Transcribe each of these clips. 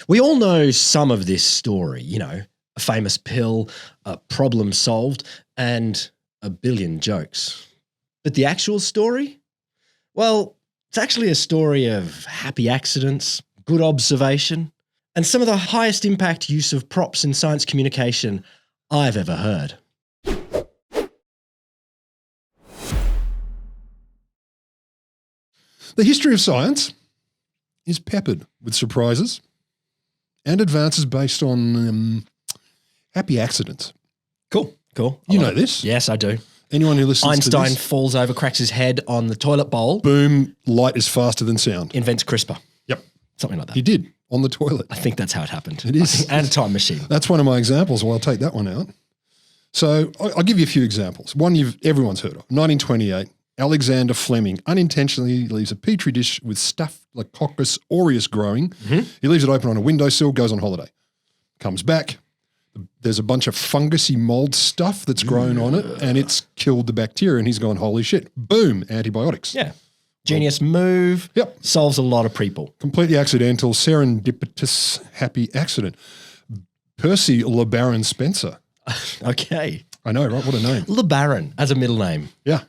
We all know some of this story, you know, a famous pill, a problem solved, and a billion jokes. But the actual story? Well, it's actually a story of happy accidents, good observation, and some of the highest impact use of props in science communication I've ever heard. The history of science is peppered with surprises and advances based on happy accidents. Cool. You know this? Yes, I do. Anyone who listens Einstein to this, falls over, cracks his head on the toilet bowl. boom, light is faster than sound. Invents CRISPR. Yep. Something like that. He did, on the toilet. I think that's how it happened. It is. And a time machine. That's one of my examples, well, I'll take that one out. So I'll give you a few examples. One everyone's heard of. 1928, Alexander Fleming unintentionally leaves a petri dish with Staphylococcus aureus growing. Mm-hmm. He leaves it open on a windowsill, goes on holiday. Comes back, there's a bunch of fungusy mold stuff that's grown on it, and it's killed the bacteria, and he's gone, holy shit, boom, antibiotics. Yeah. Genius move. Yep. Solves a lot of people. Completely accidental, serendipitous, happy accident. Percy LeBaron Spencer. Okay. I know, right? What a name. LeBaron as a middle name. Yeah.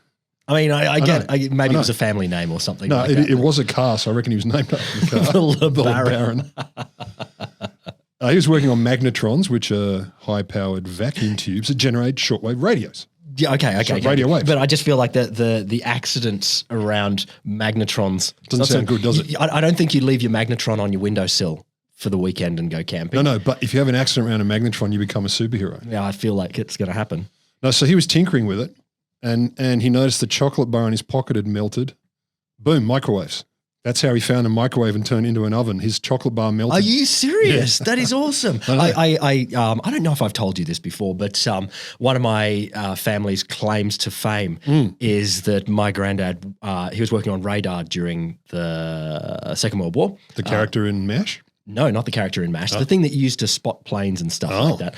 I mean, I get it. Maybe it was a family name or something. No, like that. It was a car, so I reckon he was named after the car. The LeBaron. He was working on magnetrons, which are high-powered vacuum tubes that generate shortwave radios. Yeah, okay. Radio waves. But I just feel like the accidents around magnetrons Doesn't sound good, does it? I don't think you leave your magnetron on your windowsill for the weekend and go camping. No, but if you have an accident around a magnetron, you become a superhero. Yeah, I feel like it's going to happen. No, so he was tinkering with it, and he noticed the chocolate bar in his pocket had melted. Boom, microwaves. That's how he found a microwave and turned into an oven. His chocolate bar melted. Are you serious? Yeah. That is awesome. I don't know if I've told you this before, but one of my family's claims to fame is that my granddad, he was working on radar during the Second World War. The character in MASH? No, not the character in MASH. The thing that you used to spot planes and stuff like that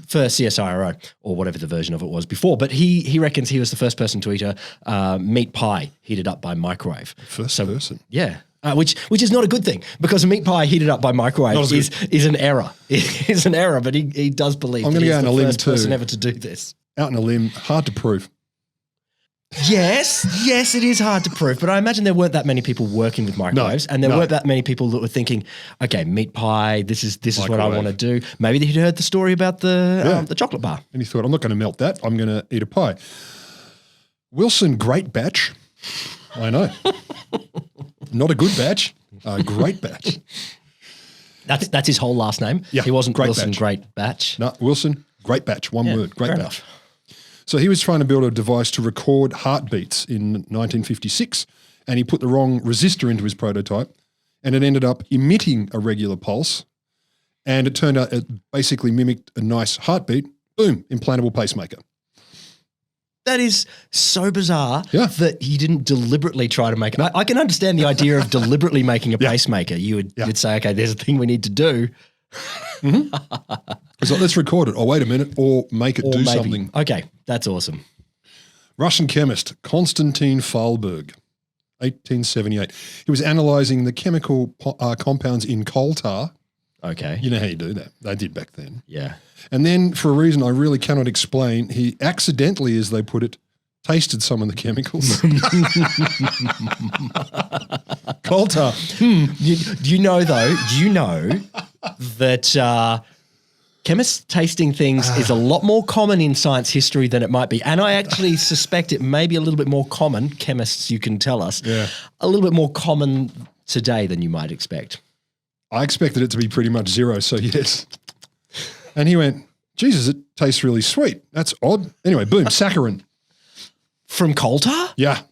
for CSIRO or whatever the version of it was before. But he reckons he was the first person to eat a meat pie heated up by microwave. First person? Yeah. Which is not a good thing because a meat pie heated up by microwave is an error. It is an error, but he does believe I'm that going to he's go on the a limb first too. person ever to do this. Out in a limb, hard to prove. Yes, it is hard to prove, but I imagine there weren't that many people working with microwaves, and there weren't that many people that were thinking, okay, meat pie, this is what I want to do. Maybe he'd heard the story about the chocolate bar. And he thought, I'm not going to melt that. I'm going to eat a pie. Wilson Great Batch. I know. Not a good batch, a great batch. That's his whole last name? Yeah, He wasn't Great Wilson Batch. Great Batch? No, Wilson Great Batch, one word, Great fair Batch. enough. So he was trying to build a device to record heartbeats in 1956, and he put the wrong resistor into his prototype, and it ended up emitting a regular pulse, and it turned out it basically mimicked a nice heartbeat. Boom, implantable pacemaker. That is so bizarre Yeah. that he didn't deliberately try to make it. I can understand the idea of deliberately making a pacemaker. You'd say, okay, there's a thing we need to do. It's like, let's record it. Oh, wait a minute. Or make it do something. Okay, that's awesome. Russian chemist Konstantin Fahlberg, 1878. He was analysing the chemical compounds in coal tar. Okay. You know how you do that. They did back then. Yeah. And then for a reason I really cannot explain, he accidentally, as they put it, tasted some of the chemicals. Coal tar. Do you know that chemists tasting things is a lot more common in science history than it might be? And I actually suspect it may be a little bit more common, chemists you can tell us, a little bit more common today than you might expect. I expected it to be pretty much zero, so yes. And he went, Jesus, it tastes really sweet. That's odd. Anyway, boom, saccharin. From coal tar? Yeah.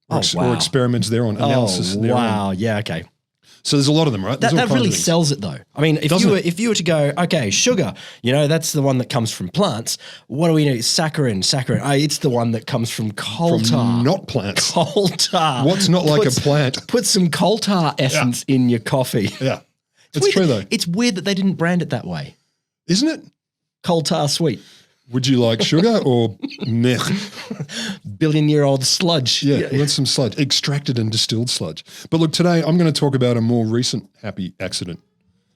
Oh, Or experiments there on analysis. Oh, there wow. on. Yeah, okay. So there's a lot of them, right? There's all That kinds really of things. sells it though. I mean, if you were to go, okay, sugar, that's the one that comes from plants. What do we need? Saccharin. It's the one that comes from coal tar. Not plants. Coal tar. What's not like a plant? Put some coal tar essence in your coffee. Yeah. It's true though. It's weird that they didn't brand it that way. Isn't it? Coal tar sweet. Would you like sugar or meh? Billion-year-old sludge. Yeah, we want some sludge, extracted and distilled sludge. But look, today I'm going to talk about a more recent happy accident,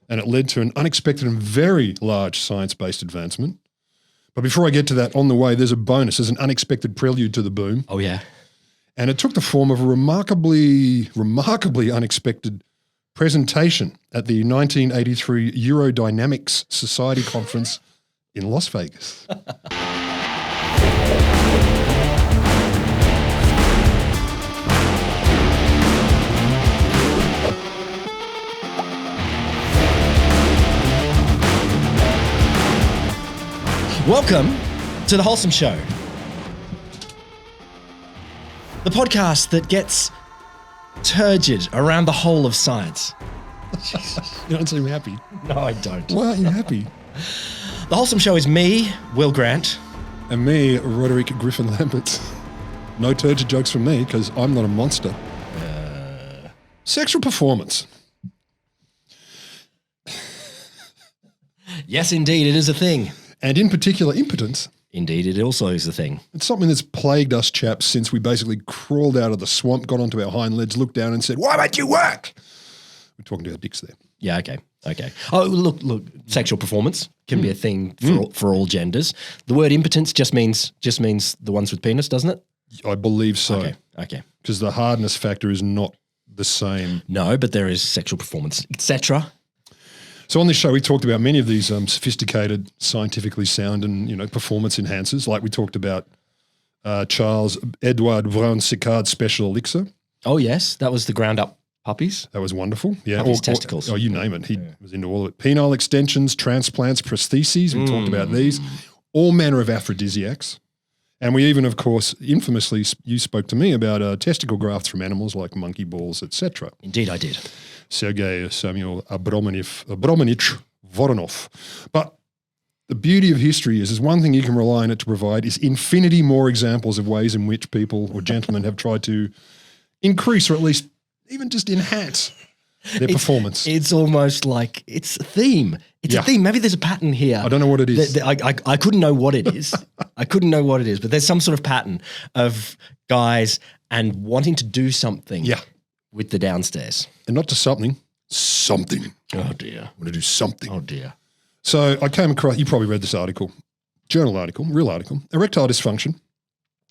and it led to an unexpected and very large science-based advancement. But before I get to that, on the way, there's a bonus. There's an unexpected prelude to the boom. Oh, yeah. And it took the form of a remarkably unexpected presentation at the 1983 Eurodynamics Society Conference in Las Vegas. Welcome to The Wholesome Show, the podcast that gets turgid around the whole of science. You don't seem happy. No, I don't. Why aren't you happy? The Wholesome Show is me, Will Grant. And me, Roderick Griffin Lambert. No turgid jokes from me because I'm not a monster. Sexual performance. Yes, indeed, it is a thing. And in particular, impotence. Indeed, it also is a thing. It's something that's plagued us chaps since we basically crawled out of the swamp, got onto our hind legs, looked down and said, "Why won't you work?" We're talking to our dicks there. Yeah, okay. Oh, look, sexual performance can be a thing for all genders. The word impotence just means the ones with penis, doesn't it? I believe so. Okay. Because the hardness factor is not the same. No, but there is sexual performance, etc. So on this show, we talked about many of these sophisticated, scientifically sound and, performance enhancers, like we talked about Charles Edward Brown-Séquard's special elixir. Oh, yes. That was the ground-up puppies. That was wonderful. Yeah. Puppies' testicles. You name it. He was into all of it. Penile extensions, transplants, prostheses. We talked about these. All manner of aphrodisiacs. And we even, of course, infamously, you spoke to me about testicle grafts from animals like monkey balls, etc. Indeed, I did. Sergei Samuel Abramovich Voronov. But the beauty of history is one thing you can rely on it to provide is infinity more examples of ways in which people or gentlemen have tried to increase or at least even just enhance their performance. It's almost like it's a theme. It's a theme. Maybe there's a pattern here. I don't know what it is. I couldn't know what it is. But there's some sort of pattern of guys and wanting to do something with the downstairs. And not just something. Oh, dear. I want to do something. Oh, dear. So I came across, you probably read this article, journal article, real article, Erectile Dysfunction,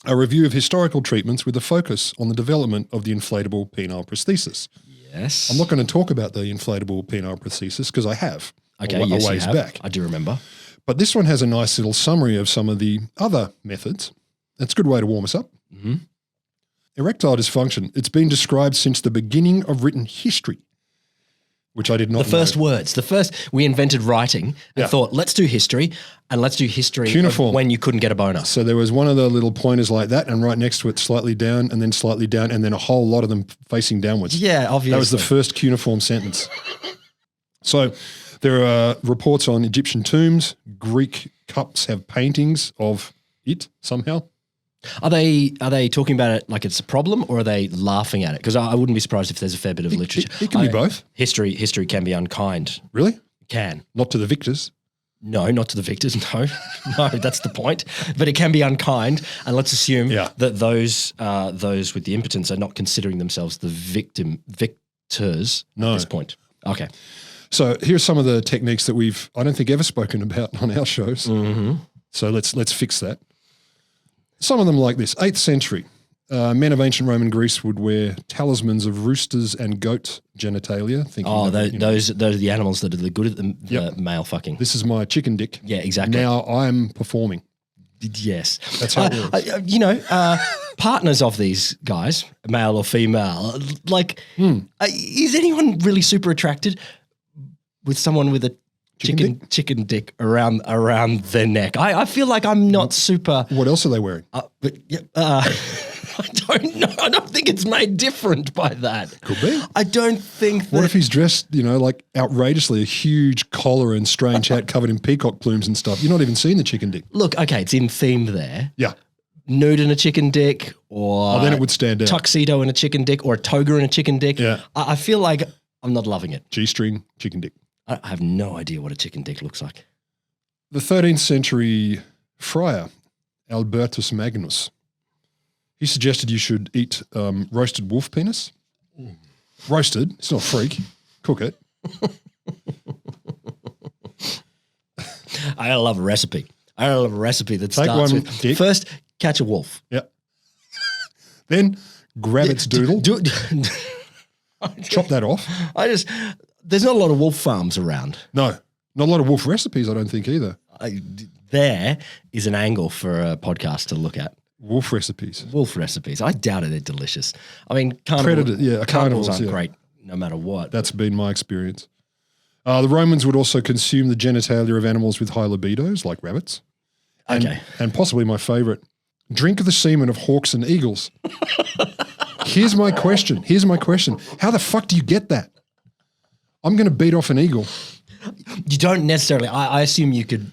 a review of historical treatments with a focus on the development of the inflatable penile prosthesis. Yes. I'm not going to talk about the inflatable penile prosthesis because I have a ways back. I do remember. But this one has a nice little summary of some of the other methods. That's a good way to warm us up. Mm-hmm. Erectile dysfunction, it's been described since the beginning of written history, which I did not know. The first, we invented writing and thought, let's do history, and let's do history of when you couldn't get a boner. So there was one of the little pointers like that, and right next to it, slightly down, and then a whole lot of them facing downwards. Yeah, obviously. That was the first cuneiform sentence. So there are reports on Egyptian tombs. Greek cups have paintings of it somehow. Are they talking about it like it's a problem, or are they laughing at it? Because I wouldn't be surprised if there's a fair bit of literature. It can be both. History can be unkind. Really? Can. Not to the victors. No, not to the victors. No, that's the point. But it can be unkind, and let's assume that those with the impotence are not considering themselves the victors at this point. Okay. So here's some of the techniques that I don't think ever spoken about on our shows. Mm-hmm. So let's fix that. Some of them like this. 8th century, men of ancient Roman Greece would wear talismans of roosters and goat genitalia. Those are the animals that are good at the male fucking. This is my chicken dick. Yeah, exactly. Now I'm performing. Yes. That's how it works. Partners of these guys, male or female, is anyone really super attracted with someone with a chicken dick around their neck? I feel like I'm not super. What else are they wearing? I don't know. I don't think it's made different by that. Could be. I don't think that. What if he's dressed, like outrageously, a huge collar and strange hat covered in peacock plumes and stuff? You're not even seeing the chicken dick. Look, okay, it's in theme there. Yeah. Nude in a chicken dick, or then it would stand out. Tuxedo in a chicken dick, or a toga in a chicken dick. Yeah. I feel like I'm not loving it. G-string, chicken dick. I have no idea what a chicken dick looks like. The 13th century Friar Albertus Magnus. He suggested you should eat roasted wolf penis. Roasted. It's not freak. Cook it. I love a recipe. I love a recipe that Take starts one with dick. first catch a wolf. Yep. Then grab its doodle. Chop that off. There's not a lot of wolf farms around. No, not a lot of wolf recipes, I don't think either. There is an angle for a podcast to look at. Wolf recipes. Wolf recipes. I doubt it. They're delicious. I mean, Carnivores, carnivals aren't great no matter what. That's been my experience. The Romans would also consume the genitalia of animals with high libidos, like rabbits. And possibly my favorite, drink the semen of hawks and eagles. Here's my question. How the fuck do you get that? I'm going to beat off an eagle. You don't necessarily. I assume you could.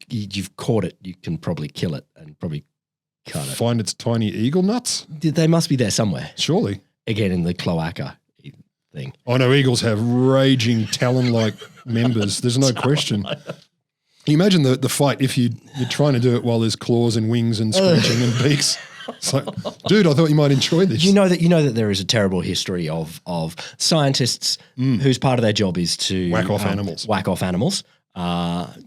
You've caught it. You can probably kill it and probably cut it. Find its tiny eagle nuts? They must be there somewhere. Surely. Again, in the cloaca thing. I know eagles have raging talon-like members. There's no question. Can you imagine the fight if you're trying to do it while there's claws and wings and screeching and beaks? It's like, dude, I thought you might enjoy this. You know that there is a terrible history of scientists whose part of their job is to whack off animals.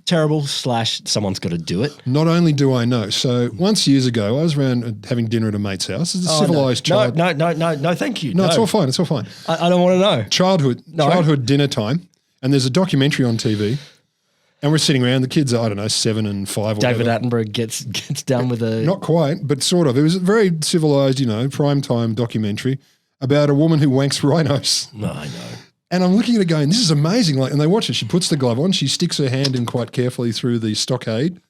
Terrible / someone's got to do it. Not only do I know. So once years ago, I was around having dinner at a mate's house. As a civilized child. No, thank you. No, it's all fine. It's all fine. I don't want to know. Childhood dinner time, and there's a documentary on TV. And we're sitting around. The kids are, I don't know, 7 and 5 or David whatever. Attenborough gets down with a... Not quite, but sort of. It was a very civilized, primetime documentary about a woman who wanks rhinos. No, I know. And I'm looking at it going, this is amazing. And they watch it. She puts the glove on. She sticks her hand in quite carefully through the stockade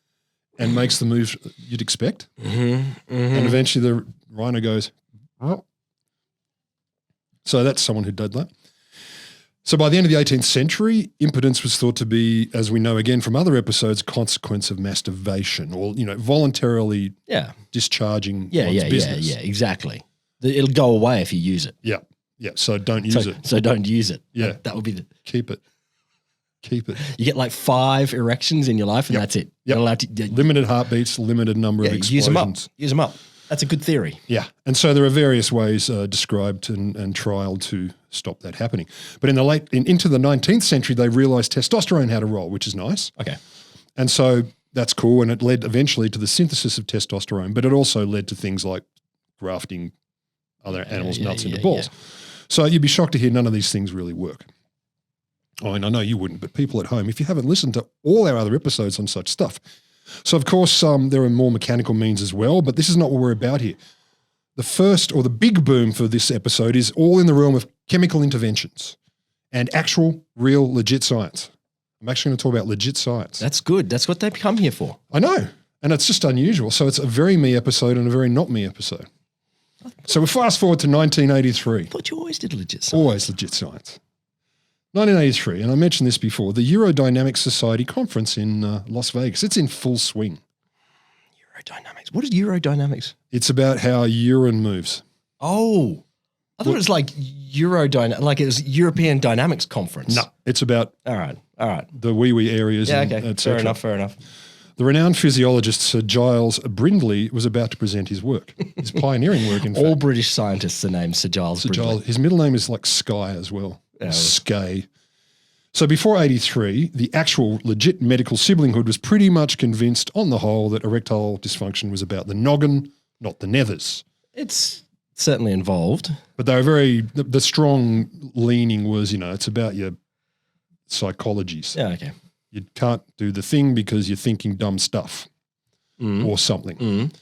and makes the move you'd expect. Mm-hmm. And eventually the rhino goes, oh. So that's someone who did that. So by the end of the 18th century, impotence was thought to be, as we know again from other episodes, a consequence of masturbation or, voluntarily discharging one's business. Yeah, exactly. It'll go away if you use it. Yeah, so don't use it. So don't use it. Yeah. That would be Keep it. You get like 5 erections in your life and that's it. Yep. You're allowed to... Limited heartbeats, limited number of explosions. Use them up. That's a good theory. Yeah. And so there are various ways described and trialed to stop that happening. But into the 19th century, they realized testosterone had a role, which is nice. Okay. And so that's cool. And it led eventually to the synthesis of testosterone, but it also led to things like grafting other animals' nuts into balls. Yeah. So you'd be shocked to hear none of these things really work. I mean, I know you wouldn't, but people at home, if you haven't listened to all our other episodes on such stuff. So, of course, there are more mechanical means as well, but this is not what we're about here. The first or the big boom for this episode is all in the realm of chemical interventions and actual, real, legit science. I'm actually going to talk about legit science. That's good. That's what they've come here for. I know, and it's just unusual. So it's a very me episode and a very not me episode. So we fast forward to 1983. I thought you always did legit science. Always legit science. 1983, and I mentioned this before, the Aerodynamics Society conference in Las Vegas. It's in full swing. Aerodynamics. What is aerodynamics? It's about how urine moves. Oh, I thought it was like like it was European Dynamics Conference. No, it's about all right. The wee areas. Yeah, and okay. Fair enough. The renowned physiologist Sir Giles Brindley was about to present his work, his pioneering work, in fact. All British scientists are named Sir Giles Brindley. His middle name is like Skye as well. Skey. So before 83, the actual legit medical siblinghood was pretty much convinced on the whole that erectile dysfunction was about the noggin, not the nethers. It's certainly involved. But they were the strong leaning was, it's about your psychologies. Yeah, okay. You can't do the thing because you're thinking dumb stuff or something. Mm.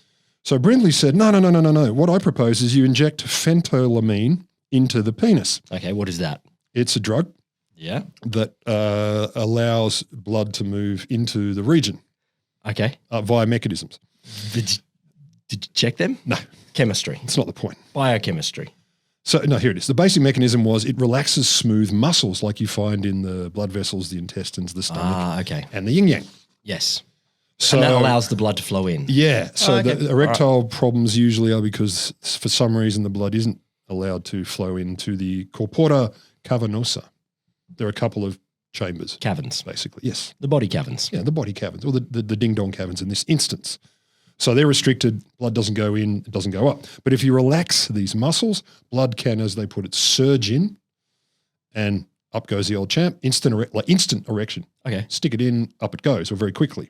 So Brindley said, no. What I propose is you inject phentolamine into the penis. Okay, what is that? It's a drug that allows blood to move into the region. Okay. Via mechanisms. Did you check them? No. Chemistry. It's not the point. Biochemistry. So, no, here it is. The basic mechanism was it relaxes smooth muscles like you find in the blood vessels, the intestines, the stomach, and the yin-yang. Yes. So, and that allows the blood to flow in. Yeah. So the erectile problems usually are because for some reason the blood isn't allowed to flow into the corpora cavernosa. There are a couple of chambers, Caverns. basically. Yes. The body caverns. Yeah, the body caverns, or the ding-dong caverns in this instance. So they're restricted, blood doesn't go in, it doesn't go up. But if you relax these muscles, blood can, as they put it, surge in, and up goes the old champ, instant erection. Okay. Stick it in, up it goes, or very quickly.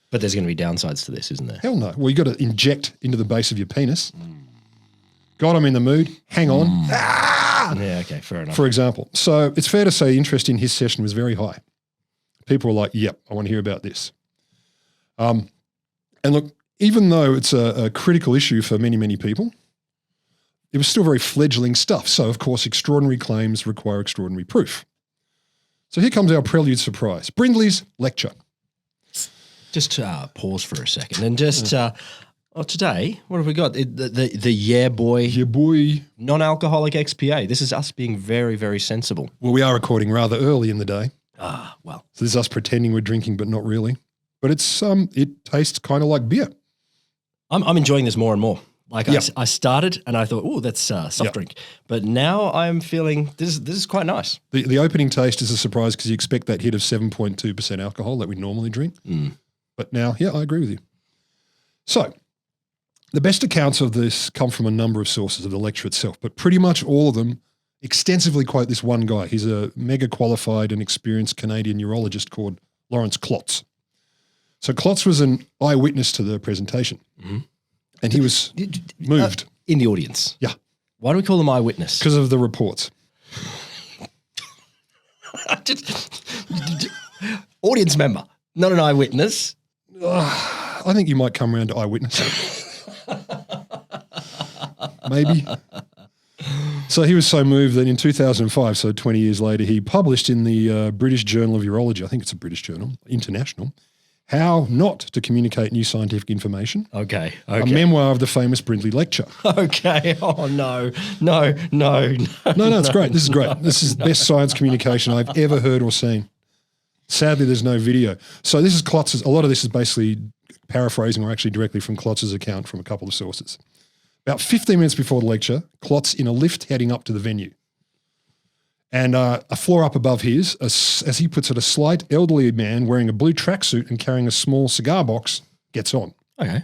But there's going to be downsides to this, isn't there? Hell no. Well, you got to inject into the base of your penis. God, I'm in the mood. Hang on. Ah! Yeah, okay, fair enough. For example. So it's fair to say interest in his session was very high. People were like, yep, I want to hear about this. And look, even though it's a critical issue for many, many people, it was still very fledgling stuff. So, of course, extraordinary claims require extraordinary proof. So here comes our prelude surprise. Brindley's lecture. Just pause for a second and just today, what have we got? The yeah boy, non-alcoholic XPA. This is us being very, very sensible. Well, we are recording rather early in the day. Well. So this is us pretending we're drinking, but not really. But it's it tastes kind of like beer. I'm enjoying this more and more. Like Yep. I started and I thought, oh, that's soft drink. But now I'm feeling this is quite nice. The opening taste is a surprise because you expect that hit of 7.2% alcohol that we normally drink. But now, yeah, I agree with you. So the best accounts of this come from a number of sources of the lecture itself, but pretty much all of them extensively quote this one guy. He's a mega qualified and experienced Canadian urologist called Lawrence Klotz. So Klotz was an eyewitness to the presentation, and he was moved. In the audience. Yeah. Why do we call them eyewitness? Because of the reports. Audience member, not an eyewitness. I think you might come around to eyewitness. Maybe. So he was so moved that in 2005, so 20 years later, he published in the British Journal of Urology, I think it's a British journal, international, How Not to Communicate New Scientific Information. Okay. A memoir of the famous Brindley lecture. Okay. Oh, no. No, it's great. This is great. This is the best science communication I've ever heard or seen. Sadly, there's no video. So this is Klotz's, a lot of this is basically paraphrasing or actually directly from Klotz's account from a couple of sources. About 15 minutes before the lecture, Klotz in a lift heading up to the venue. And a floor up above his, as he puts it, a slight elderly man wearing a blue tracksuit and carrying a small cigar box gets on. Okay.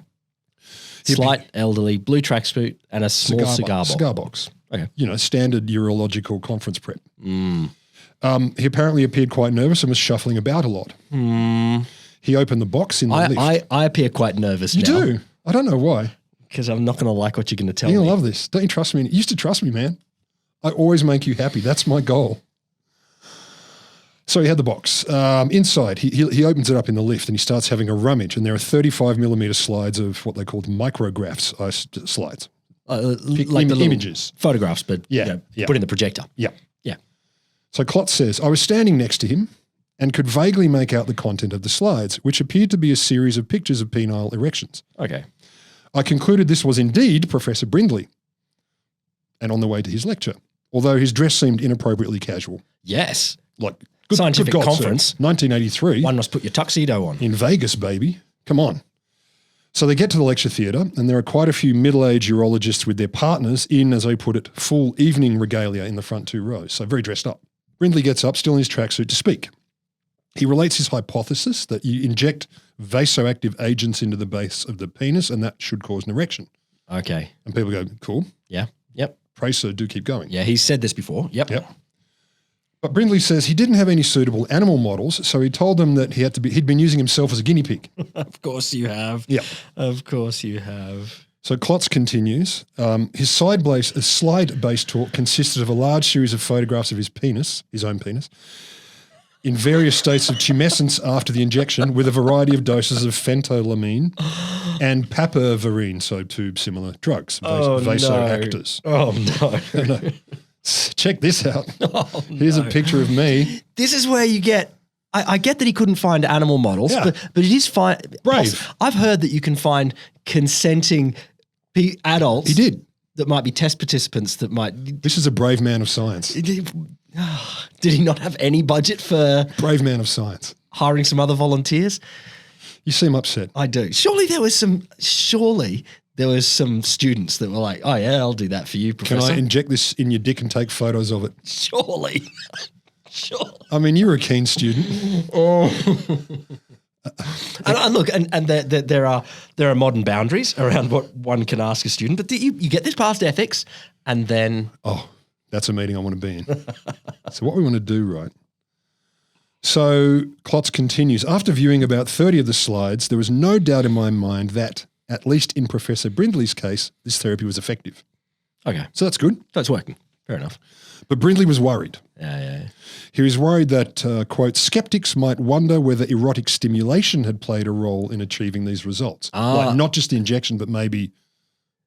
Slight, elderly, blue tracksuit and a small cigar box. Cigar box. Okay. You know, standard urological conference prep. He apparently appeared quite nervous and was shuffling about a lot. He opened the box in the lift. I appear quite nervous You now. do? I don't know why. Because I'm not going to like what you're going to tell You're me. going to love this. Don't you trust me? You used to trust me, man. I always make you happy. That's my goal. So he had the box. Inside, he opens it up in the lift and he starts having a rummage, and there are 35 millimeter slides of what they called micrographs slides. Like the images. Photographs, but Yeah. put in the projector. Yeah. Yeah. So Klotz says, I was standing next to him and could vaguely make out the content of the slides, which appeared to be a series of pictures of penile erections. Okay. I concluded this was indeed Professor Brindley, and on the way to his lecture, although his dress seemed inappropriately casual. Yes. Like Scientific good God, conference. Sir. 1983. One must put your tuxedo on. In Vegas, baby. Come on. So they get to the lecture theatre, and there are quite a few middle-aged urologists with their partners in, as they put it, full evening regalia in the front two rows, so very dressed up. Brindley gets up, still in his tracksuit, to speak. He relates his hypothesis that you inject vasoactive agents into the base of the penis and that should cause an erection. Okay. And people go, cool. Yeah. Yep. Pray, sir, do keep going. Yeah, he's said this before. Yep. But Brindley says he didn't have any suitable animal models, so he told them that he'd been using himself as a guinea pig. Of course you have. Yeah. Of course you have. So Klotz continues. His slide-based talk consisted of a large series of photographs of his penis, his own penis, in various states of tumescence after the injection with a variety of doses of phentolamine and papaverine, so two similar drugs, vasoactors. Oh, no. Check this out. Here's a picture of me. This is where you get – I get that he couldn't find animal models, but it is fine. Brave. I've heard that you can find consenting adults. He did. That might be test participants that might – This is a brave man of science. Did he not have any budget for – Brave man of science. Hiring some other volunteers? You seem upset. I do. Surely there was some students that were like, oh, yeah, I'll do that for you, Professor. Can I inject this in your dick and take photos of it? Surely. Sure. I mean, you were a keen student. And look, and there are modern boundaries around what one can ask a student, but you get this past ethics, and then That's a meeting I want to be in. So what we want to do, right? So Klotz continues. After viewing about 30 of the slides, there was no doubt in my mind that, at least in Professor Brindley's case, this therapy was effective. okay, So that's good. so it's working. Fair enough. But Brindley was worried. Yeah. He was worried that, quote, skeptics might wonder whether erotic stimulation had played a role in achieving these results. Like not just the injection, but maybe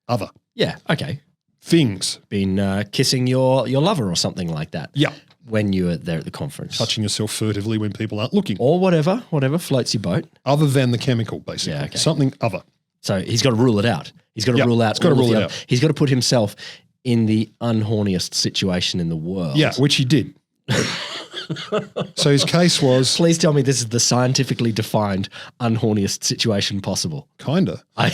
other Yeah. Okay. things. Been kissing your lover or something like that. Yeah. When you were there at the conference, Touching yourself furtively when people aren't looking. or whatever floats your boat. Other than the chemical, basically. Yeah, okay. Something other. So he's got to rule it out. He's got to Yeah, rule out. he's gotta all of rule the it other- out. He's got to put himself in the unhorniest situation in the world. Yeah, which he did. So his case was Please tell me this is the scientifically defined unhorniest situation possible. kinda. I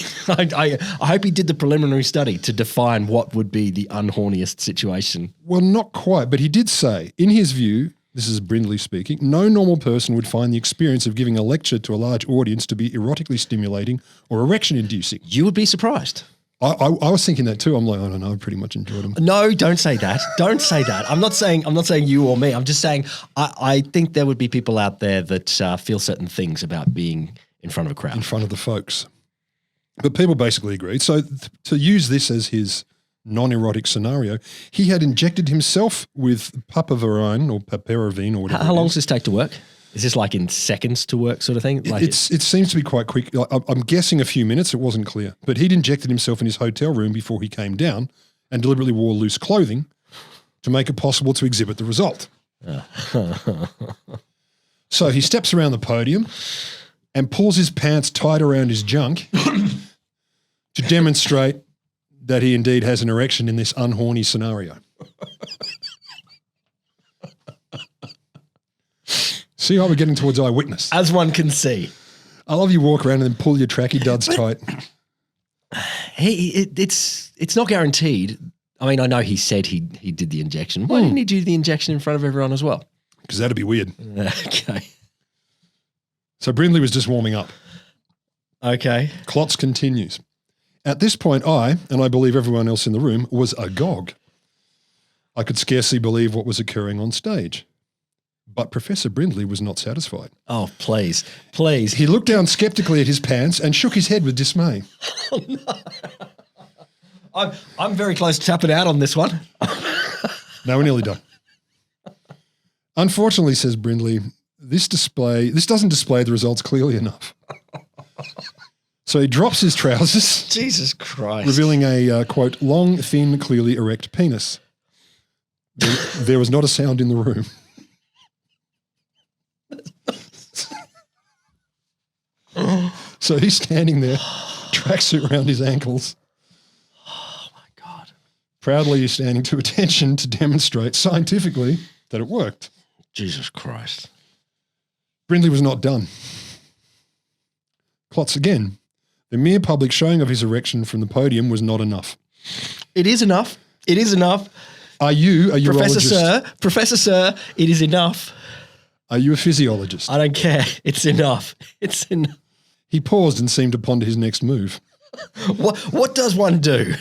hope he did the preliminary study to define what would be the unhorniest situation. Well, not quite, but he did say, in his view, this is Brindley speaking, no normal person would find the experience of giving a lecture to a large audience to be erotically stimulating or erection inducing. You would be surprised. I was thinking that too. I'm like, I don't know, I pretty much enjoyed them. No, don't say that. Don't say that. I'm not saying you or me. I'm just saying I think there would be people out there that feel certain things about being in front of a crowd. In front of the folks. But people basically agreed. So to use this as his non-erotic scenario, he had injected himself with papaverine or papaverine or whatever. How long does this take to work? Is this like in seconds to work sort of thing? Like It seems to be quite quick. I'm guessing a few minutes. It wasn't clear. But he'd injected himself in his hotel room before he came down and deliberately wore loose clothing to make it possible to exhibit the result. So he steps around the podium and pulls his pants tight around his junk to demonstrate that he indeed has an erection in this unhorny scenario. See how we're getting towards eyewitness. as one can see. I love you walk around and then pull your tracky duds tight. It's not guaranteed. I mean, I know he said he did the injection. Why didn't he do the injection in front of everyone as well? Because that'd be weird. Okay. So Brindley was just warming up. Okay. Klotz continues. At this point, I, and I believe everyone else in the room, was agog. I could scarcely believe what was occurring on stage. But Professor Brindley was not satisfied. Oh, please. Please. He looked down skeptically at his pants and shook his head with dismay. I'm very close to tapping out on this one. No, we're nearly done. Unfortunately, says Brindley, this doesn't display the results clearly enough. So he drops his trousers, Jesus Christ. revealing a, quote, long, thin, clearly erect penis. There was not a sound in the room. So he's standing there, tracksuit around his ankles. Oh, my God. Proudly he's standing to attention to demonstrate scientifically that it worked. Jesus Christ. Brindley was not done. Klotz again. The mere public showing of his erection from the podium was not enough. It is enough. It is enough. Are you a urologist? Professor Sir, it is enough. Are you a physiologist? I don't care. It's enough. It's enough. He paused and seemed to ponder his next move. What does one do?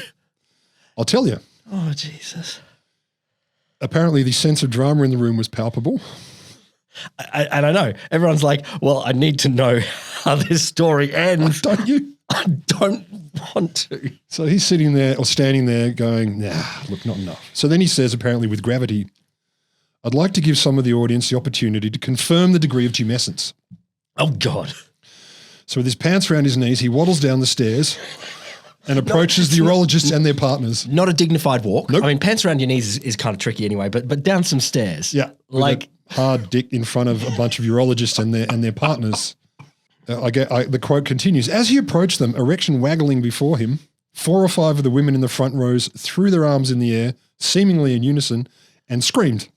I'll tell you. Oh, Jesus. Apparently the sense of drama in the room was palpable. And I know. Everyone's like, well, I need to know how this story ends. Don't you? I don't want to. So he's sitting there or standing there going, nah, look, not enough. So then he says, apparently with gravity, I'd like to give some of the audience the opportunity to confirm the degree of tumescence. Oh, God. So with his pants around his knees, he waddles down the stairs and approaches the urologists and their partners. Not a dignified walk. Nope. I mean, pants around your knees is kind of tricky anyway, but down some stairs. Yeah. Like hard dick in front of a bunch of urologists and their partners. The quote continues, as he approached them, erection waggling before him, 4 or 5 of the women in the front rows threw their arms in the air, seemingly in unison, and screamed.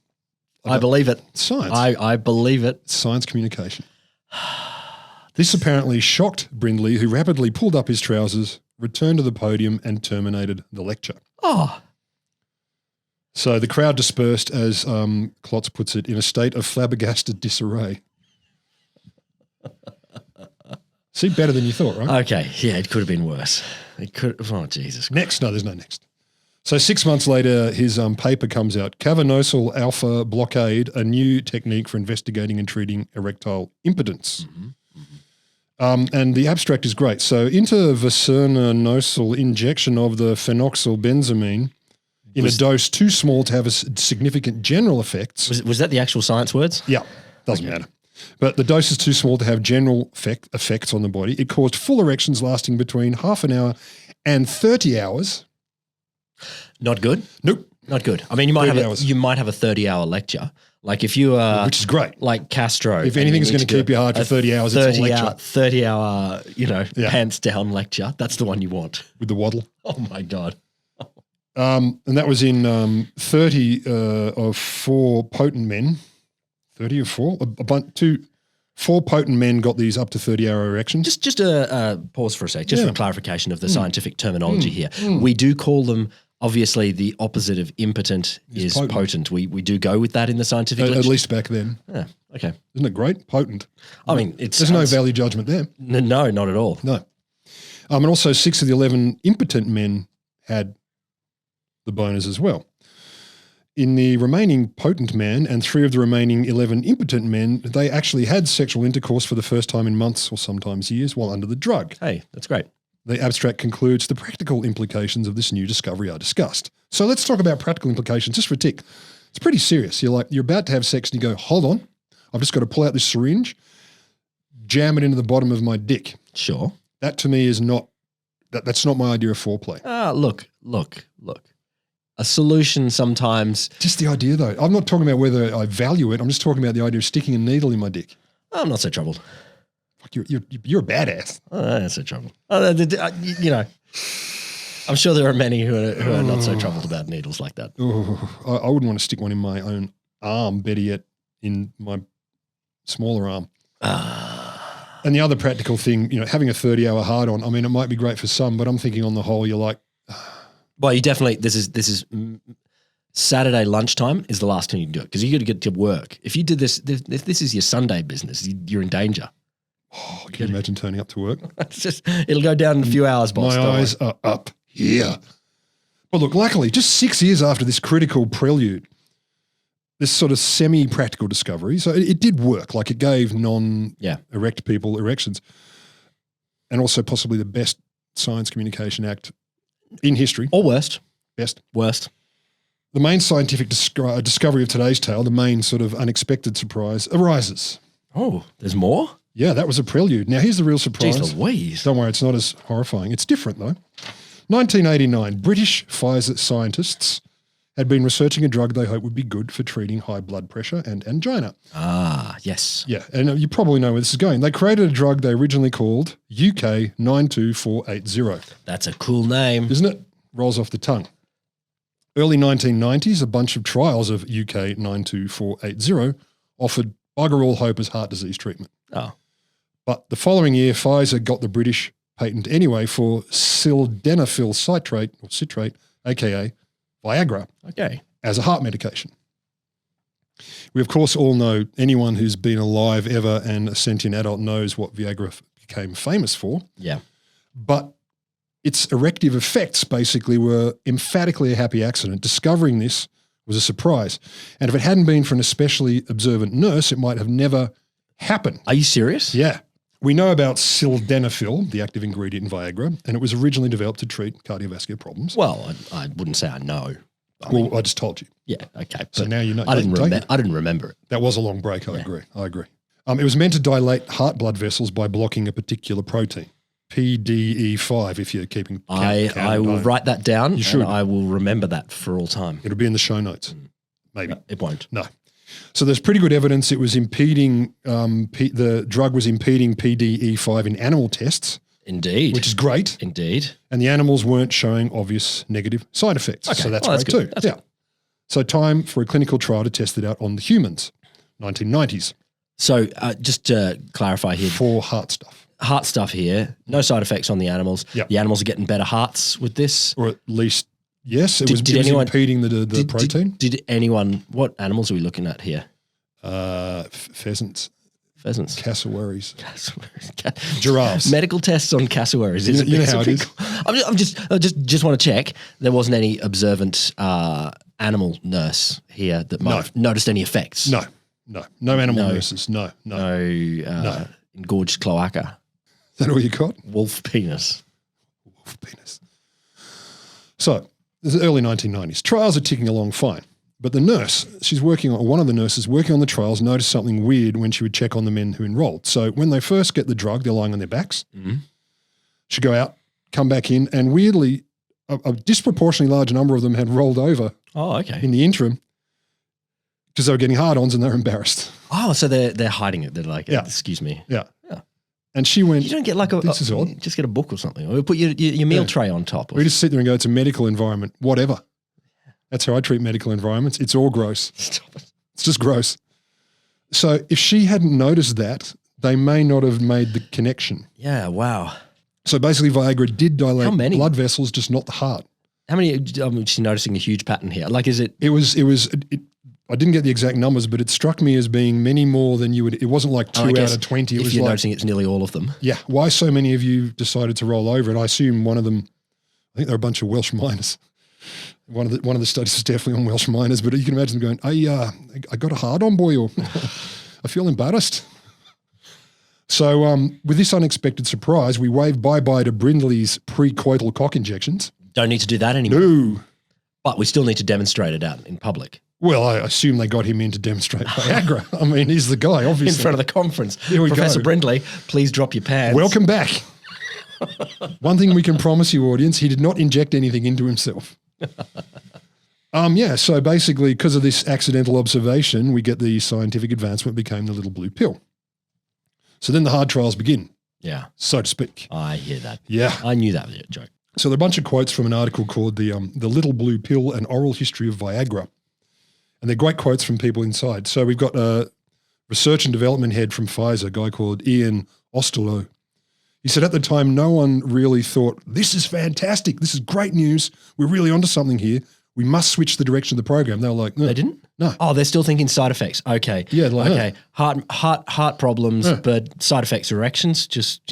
I believe it. Science. I believe it. Science communication. This apparently shocked Brindley, who rapidly pulled up his trousers, returned to the podium, and terminated the lecture. Oh. So the crowd dispersed, as Klotz puts it, in a state of flabbergasted disarray. See, better than you thought, right? Okay, yeah, it could have been worse. It could. Oh, Jesus. Next. No, there's no next. So 6 months later, his paper comes out, Cavernosal Alpha Blockade, a new technique for investigating and treating erectile impotence. And the abstract is great. So intravascular injection of the phenoxylbenzamine in a dose too small to have significant general effects. Was that the actual science words? Yeah, doesn't matter. But the dose is too small to have general effects on the body. It caused full erections lasting between half an hour and 30 hours. Not good? Nope. Not good. I mean, you might have a 30-hour lecture. Like if you are, which is great. Like Castro. If anything's going to keep you hard for 30 hours, it's a lecture. 30-hour, pants down lecture. That's the one you want. With the waddle. Oh my God. And that was in 30 of 4 potent men. 30 of 4? Four potent men got these up to 30-hour erections. Just a pause for a sec, just for clarification of the scientific terminology here. We do call them, obviously, the opposite of impotent is potent. We do go with that in the scientific At least back then. Yeah, okay. Isn't it great? Potent. I mean, there's no value judgment there. No, not at all. No. And also 6 of the 11 impotent men had the boners as well. In the remaining potent man and 3 of the remaining 11 impotent men, they actually had sexual intercourse for the first time in months or sometimes years while under the drug. Hey, that's great. The abstract concludes the practical implications of this new discovery are discussed. So let's talk about practical implications just for a tick. It's pretty serious. You're about to have sex and you go, hold on, I've just got to pull out this syringe, jam it into the bottom of my dick. Sure. That to me is not, that's not my idea of foreplay. Look. A solution sometimes. Just the idea though. I'm not talking about whether I value it. I'm just talking about the idea of sticking a needle in my dick. I'm not so troubled. Fuck, you're a badass. I'm not so troubled. I'm sure there are many who are not so troubled about needles like that. I wouldn't want to stick one in my own arm, better yet in my smaller arm. And the other practical thing, having a 30-hour hard on, I mean, it might be great for some, but I'm thinking on the whole, you're like, well, you definitely, this is Saturday lunchtime is the last time you can do it because you got to get to work. If you did this, if this is your Sunday business, you're in danger. Oh, can you imagine turning up to work? It'll go down in a few hours, boss. My eyes are up here. Well, look, luckily, just 6 years after this critical prelude, this sort of semi-practical discovery, so it did work. Like it gave non-erect people erections and also possibly the best science communication act in history. Or worst. Best. Worst. The main scientific discovery of today's tale, the main sort of unexpected surprise, arises. Oh, there's more? Yeah, that was a prelude. Now, here's the real surprise. Jeez Louise. Don't worry, it's not as horrifying. It's different, though. 1989, British Pfizer scientists had been researching a drug they hoped would be good for treating high blood pressure and angina. Ah, yes. Yeah, and you probably know where this is going. They created a drug they originally called UK 92480. That's a cool name. Isn't it? Rolls off the tongue. Early 1990s, a bunch of trials of UK 92480 offered bugger all hope as heart disease treatment. Oh. But the following year, Pfizer got the British patent anyway for sildenafil citrate, aka Viagra, as a heart medication. We, of course, all know anyone who's been alive ever and a sentient adult knows what Viagra became famous for. Yeah. But its erective effects basically were emphatically a happy accident. Discovering this was a surprise. And if it hadn't been for an especially observant nurse, it might have never happened. Are you serious? Yeah. We know about sildenafil, the active ingredient in Viagra, and it was originally developed to treat cardiovascular problems. Well, I wouldn't say I know. I just told you. Yeah, okay. So now you know. I didn't remember it. That was a long break, I agree. It was meant to dilate heart blood vessels by blocking a particular protein, PDE5, if you're keeping count. I will write that down. You should. And I will remember that for all time. It'll be in the show notes. Maybe. It won't. No. So there's pretty good evidence it was impeding, the drug was impeding PDE5 in animal tests. Indeed. Which is great. Indeed. And the animals weren't showing obvious negative side effects. Okay. So that's great too. That's good. So time for a clinical trial to test it out on the humans, 1990s. So just to clarify here. For heart stuff. Heart stuff here. No side effects on the animals. Yep. The animals are getting better hearts with this. Or at least Yes, it was impeding the protein. Did anyone? What animals are we looking at here? Pheasants. Pheasants. Cassowaries. Giraffes. Medical tests on cassowaries. You know how it is. I just want to check there wasn't any observant animal nurse here that might have noticed any effects. No animal nurses. No. Engorged cloaca. Is that all you got? Wolf penis. So this is the early 1990s. Trials are ticking along fine. But the nurse, one of the nurses working on the trials noticed something weird when she would check on the men who enrolled. So when they first get the drug, they're lying on their backs. Mm-hmm. She'd go out, come back in, and weirdly, a disproportionately large number of them had rolled over in the interim because they were getting hard-ons and they were embarrassed. Oh, so they're hiding it. They're like, excuse me. Yeah. And she went, you don't get like this is odd. Just get a book or something. Or put your meal tray on top. We just sit there and go, it's a medical environment, whatever. That's how I treat medical environments. It's all gross. Stop it. It's just gross. So if she hadn't noticed that, they may not have made the connection. Yeah, wow. So basically Viagra did dilate blood vessels, just not the heart. How many, I'm just noticing a huge pattern here. Like is it? It was I didn't get the exact numbers, but it struck me as being many more than you would. It wasn't like 2 out of 20. If you're noticing it's nearly all of them. Yeah. Why so many of you decided to roll over? And I assume one of them, I think they're a bunch of Welsh miners. One of the studies was definitely on Welsh miners, but you can imagine them going, I got a hard on, boy, or I feel embarrassed. So with this unexpected surprise, we waved bye-bye to Brindley's pre-coital cock injections. Don't need to do that anymore. No. But we still need to demonstrate it out in public. Well, I assume they got him in to demonstrate Viagra. I mean, he's the guy, obviously. In front of the conference. Here we Professor go. Brindley, please drop your pants. Welcome back. One thing we can promise you, audience, he did not inject anything into himself. So basically, because of this accidental observation, we get the scientific advancement became the little blue pill. So then the hard trials begin. Yeah. So to speak. I hear that. Yeah. I knew that was a joke. So there are a bunch of quotes from an article called The Little Blue Pill, An Oral History of Viagra. And they're great quotes from people inside. So we've got a research and development head from Pfizer, a guy called Ian Osterloh. He said at the time, no one really thought, this is fantastic. This is great news. We're really onto something here. We must switch the direction of the program. They were like, no. They didn't? No. Oh, they're still thinking side effects. Okay. Yeah. Like, okay. Heart problems, but side effects, erections, just,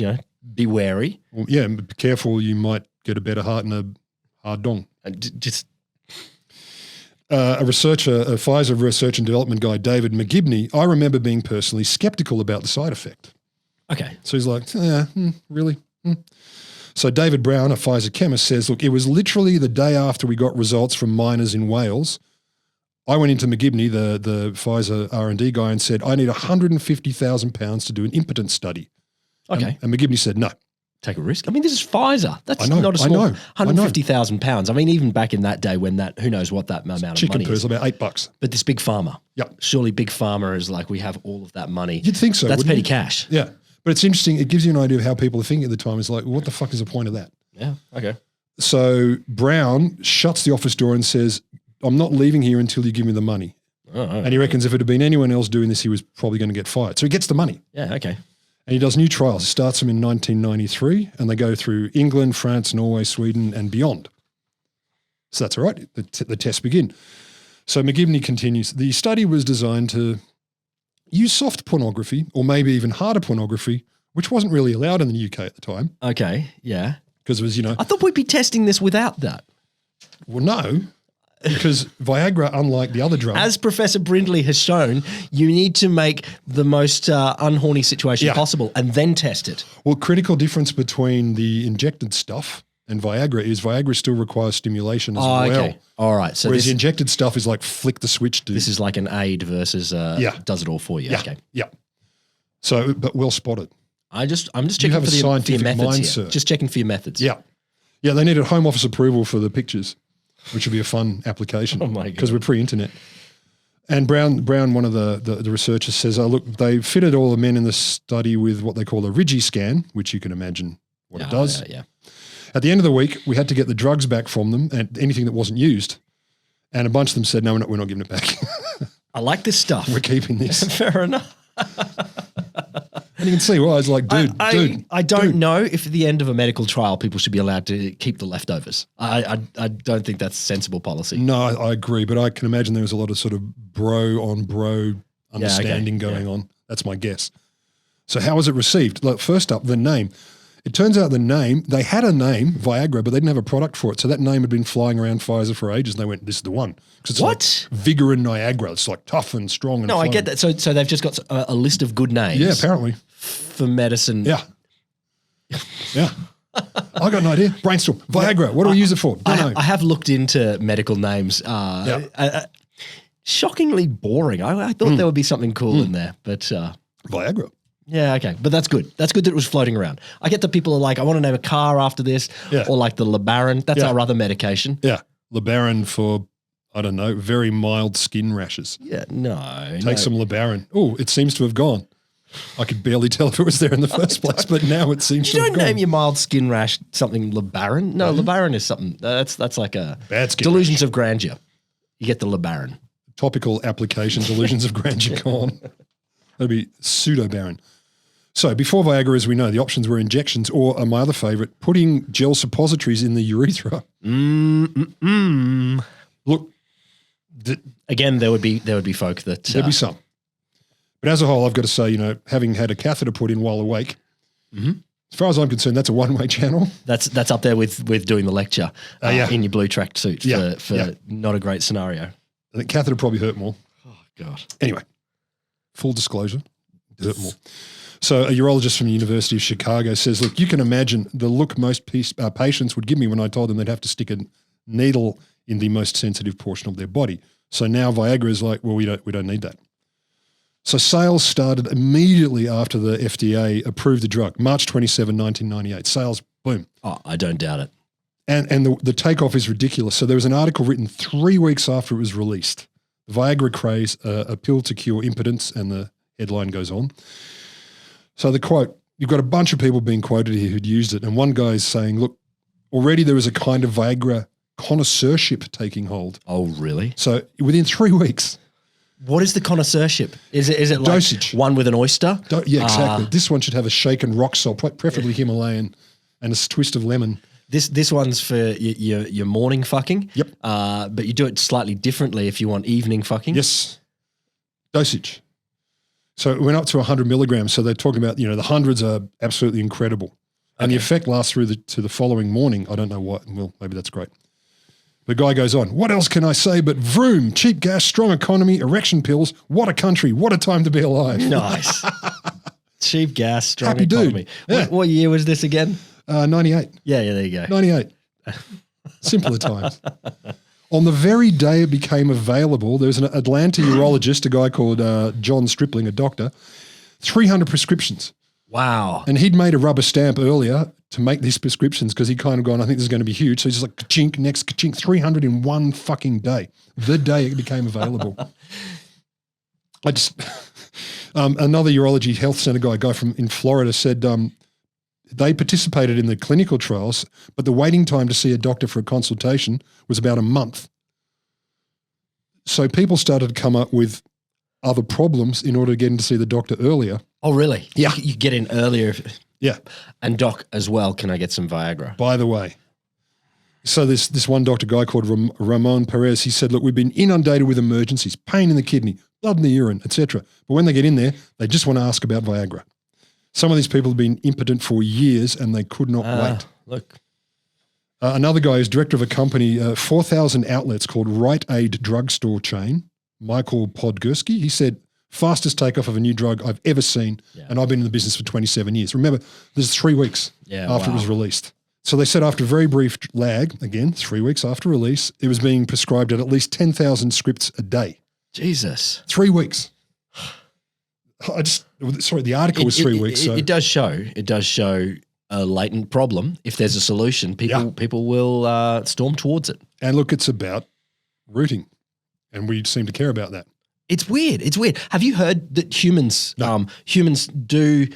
be wary. Well, yeah, be careful. You might get a better heart and a hard dong. A Pfizer research and development guy, David McGibney, I remember being personally skeptical about the side effect. Okay. So he's like, really? So David Brown, a Pfizer chemist, says, look, it was literally the day after we got results from miners in Wales. I went into McGibney, the Pfizer R&D guy, and said, I need £150,000 to do an impotence study. Okay. And McGibney said, no. Take a risk. I mean, this is Pfizer. That's not a small £150,000. I mean, even back in that day when who knows what that amount of money is. Chicken purse, about $8. But this big pharma. Yep. Surely big pharma is like, we have all of that money. You'd think so. That's petty you? cash. Yeah. But it's interesting. It gives you an idea of how people are thinking at the time. It's like, what the fuck is the point of that? Yeah. Okay. So Brown shuts the office door and says, I'm not leaving here until you give me the money. And he reckons if it had been anyone else doing this, he was probably going to get fired. So he gets the money. Yeah. Okay. And he does new trials. He starts them in 1993 and they go through England, France, Norway, Sweden and beyond. So that's all right. The tests begin. So McGibney continues. The study was designed to use soft pornography or maybe even harder pornography, which wasn't really allowed in the UK at the time. Okay. Yeah. Because it was, I thought we'd be testing this without that. Well, no. Because Viagra, unlike the other drugs. As Professor Brindley has shown, you need to make the most unhorny situation possible and then test it. Well, critical difference between the injected stuff and Viagra is Viagra still requires stimulation as well. Okay. All right. So whereas the injected stuff is like flick the switch. This is like an aid versus does it all for you. Yeah. Okay. Yeah. So, but well spotted. I'm just checking for your methods here. Sir. Just checking for your methods. Yeah. Yeah, they needed Home Office approval for the pictures, which would be a fun application. Oh my God. Because we're pre-internet. And Brown, one of the researchers says, look, they fitted all the men in the study with what they call a Rigi scan, which you can imagine what it does. Yeah. At the end of the week, we had to get the drugs back from them and anything that wasn't used. And a bunch of them said, no, we're not giving it back. I like this stuff. We're keeping this. Fair enough. And you can see why. It's like, dude. I don't know if at the end of a medical trial, people should be allowed to keep the leftovers. I don't think that's sensible policy. No, I agree. But I can imagine there was a lot of sort of bro on bro understanding going on. That's my guess. So how was it received? Like, first up, the name. It turns out they had a name, Viagra, but they didn't have a product for it. So that name had been flying around Pfizer for ages, and they went, this is the one. Because it's like Vigor and Niagara. It's like tough and strong and fun. I get that. So they've just got a list of good names. Yeah, apparently. For medicine. Yeah. Yeah. I got an idea. Brainstorm. Viagra. What do we use it for? Don't know. I have looked into medical names. Shockingly boring. I thought there would be something cool in there, but Viagra. Yeah, okay. But that's good. That's good that it was floating around. I get that people are like, I want to name a car after this, or like the LeBaron. That's our other medication. Yeah. LeBaron for, I don't know, very mild skin rashes. Yeah, no. Take some LeBaron. Oh, it seems to have gone. I could barely tell if it was there in the first place, but now it seems to have gone. You don't name your mild skin rash something LeBaron. No, LeBaron is something. That's like a bad skin delusions of grandeur. You get the LeBaron. Topical application, delusions of grandeur gone. That'd be pseudo-baron. So before Viagra, as we know, the options were injections or, my other favourite, putting gel suppositories in the urethra. Look. Again, there would be folk that... There'd be some. But as a whole, I've got to say, having had a catheter put in while awake, as far as I'm concerned, that's a one-way channel. That's up there with doing the lecture in your blue tracksuit for not a great scenario. I think catheter probably hurt more. Oh, God. Anyway, full disclosure, it hurt more. So a urologist from the University of Chicago says, look, you can imagine the look most patients would give me when I told them they'd have to stick a needle in the most sensitive portion of their body. So now Viagra is like, well, we don't need that. So sales started immediately after the FDA approved the drug, March 27, 1998. Sales, boom. Oh, I don't doubt it. And the takeoff is ridiculous. So there was an article written 3 weeks after it was released. Viagra craze, a pill to cure impotence, and the headline goes on. So the quote, you've got a bunch of people being quoted here who'd used it, and one guy is saying, look, already there was a kind of Viagra connoisseurship taking hold. Oh, really? So within 3 weeks. What is the connoisseurship? Is it like dosage? One with an oyster? Yeah, exactly. This one should have a shaken rock salt, preferably Himalayan, and a twist of lemon. This one's for your morning fucking. Yep. But you do it slightly differently if you want evening fucking. Yes. Dosage. So it went up to 100 milligrams. So they're talking about, the hundreds are absolutely incredible. And the effect lasts through to the following morning. I don't know what. Well, maybe that's great. The guy goes on, what else can I say but vroom, cheap gas, strong economy, erection pills, what a country, what a time to be alive. Nice. Cheap gas, strong Happy economy. Dude. Yeah. What year was this again? 98. Yeah, there you go. 98. Simpler times. On the very day it became available, there was an Atlanta urologist, a guy called John Stripling, a doctor, 300 prescriptions. Wow. And he'd made a rubber stamp earlier to make these prescriptions because he'd kind of gone, I think this is going to be huge. So he's just like, ka-chink, next, ka-chink, 300 in one fucking day. The day it became available. Another urology health center guy from in Florida said they participated in the clinical trials, but the waiting time to see a doctor for a consultation was about a month. So people started to come up with other problems in order to get in to see the doctor earlier. Oh, really? Yeah. You get in earlier. Yeah. And doc as well, can I get some Viagra? By the way, so this one doctor guy called Ramon Perez, he said, look, we've been inundated with emergencies, pain in the kidney, blood in the urine, etc. But when they get in there, they just want to ask about Viagra. Some of these people have been impotent for years and they could not wait. Look. Another guy is director of a company, 4,000 outlets called Rite Aid drugstore chain, Michael Podgorski. He said, fastest takeoff of a new drug I've ever seen, and I've been in the business for 27 years. Remember, this is 3 weeks after it was released. So they said after a very brief lag, again, 3 weeks after release, it was being prescribed at least 10,000 scripts a day. Jesus. 3 weeks. The article was 3 weeks. So. It does show a latent problem. If there's a solution, people will storm towards it. And look, it's about rooting, and we seem to care about that. It's weird. Have you heard that humans do,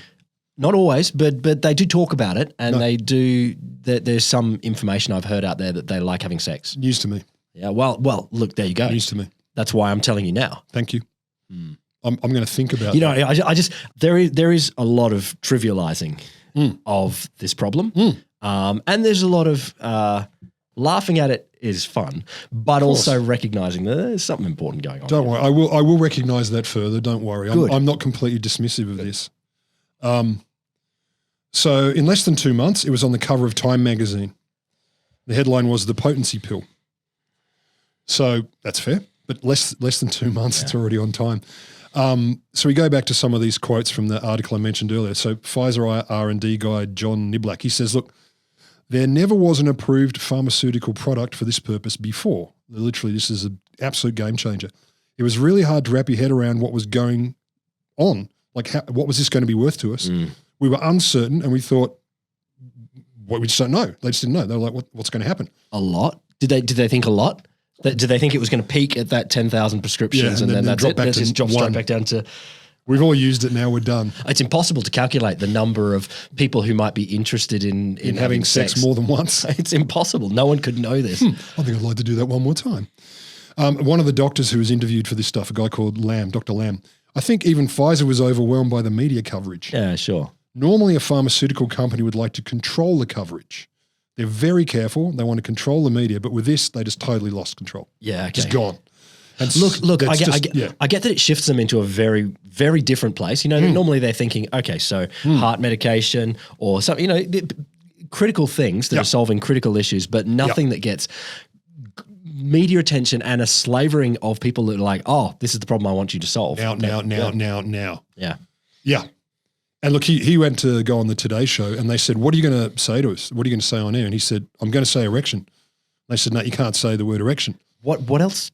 not always, but they do talk about it, and they do. There's some information I've heard out there that they like having sex. News to me. Yeah. Well. Look, there you go. News to me. That's why I'm telling you now. Thank you. I'm going to think about You know, that. I just there is a lot of trivializing of this problem, and there's a lot of laughing at it is fun, but also recognizing that there's something important going on. Don't worry. I will recognize that further. Don't worry. I'm not completely dismissive of this. So in less than 2 months, it was on the cover of Time magazine. The headline was "The Potency Pill." So that's fair, but less than 2 months, it's already on Time. So we go back to some of these quotes from the article I mentioned earlier. So Pfizer R&D guy John Niblack, he says, look, there never was an approved pharmaceutical product for this purpose before. Literally, this is an absolute game changer. It was really hard to wrap your head around what was going on. Like, what was this going to be worth to us? We were uncertain, and we thought, well, we just don't know. They just didn't know. They were like, what's going to happen? A lot? Did they think a lot? Did they think it was going to peak at that 10,000 prescriptions and then that's drop it? back to Just drop one. straight back down to... We've all used it now, we're done. It's impossible to calculate the number of people who might be interested in having sex more than once. It's impossible. No one could know this. I think I'd like to do that one more time. One of the doctors who was interviewed for this stuff, a guy called Lamb, Dr. Lamb, I think even Pfizer was overwhelmed by the media coverage. Yeah, sure. Normally a pharmaceutical company would like to control the coverage. They're very careful. They want to control the media, but with this, they just totally lost control. Yeah, okay. Just gone. And Look, I get that it shifts them into a very, very different place. You know, normally they're thinking, okay, so heart medication or something, you know, critical things that are solving critical issues, but nothing that gets media attention and a slavering of people that are like, oh, this is the problem I want you to solve. Now. Yeah. Yeah. And look, he went to go on the Today Show and they said, what are you going to say to us? What are you going to say on air? And he said, I'm going to say erection. They said, no, you can't say the word erection. What else?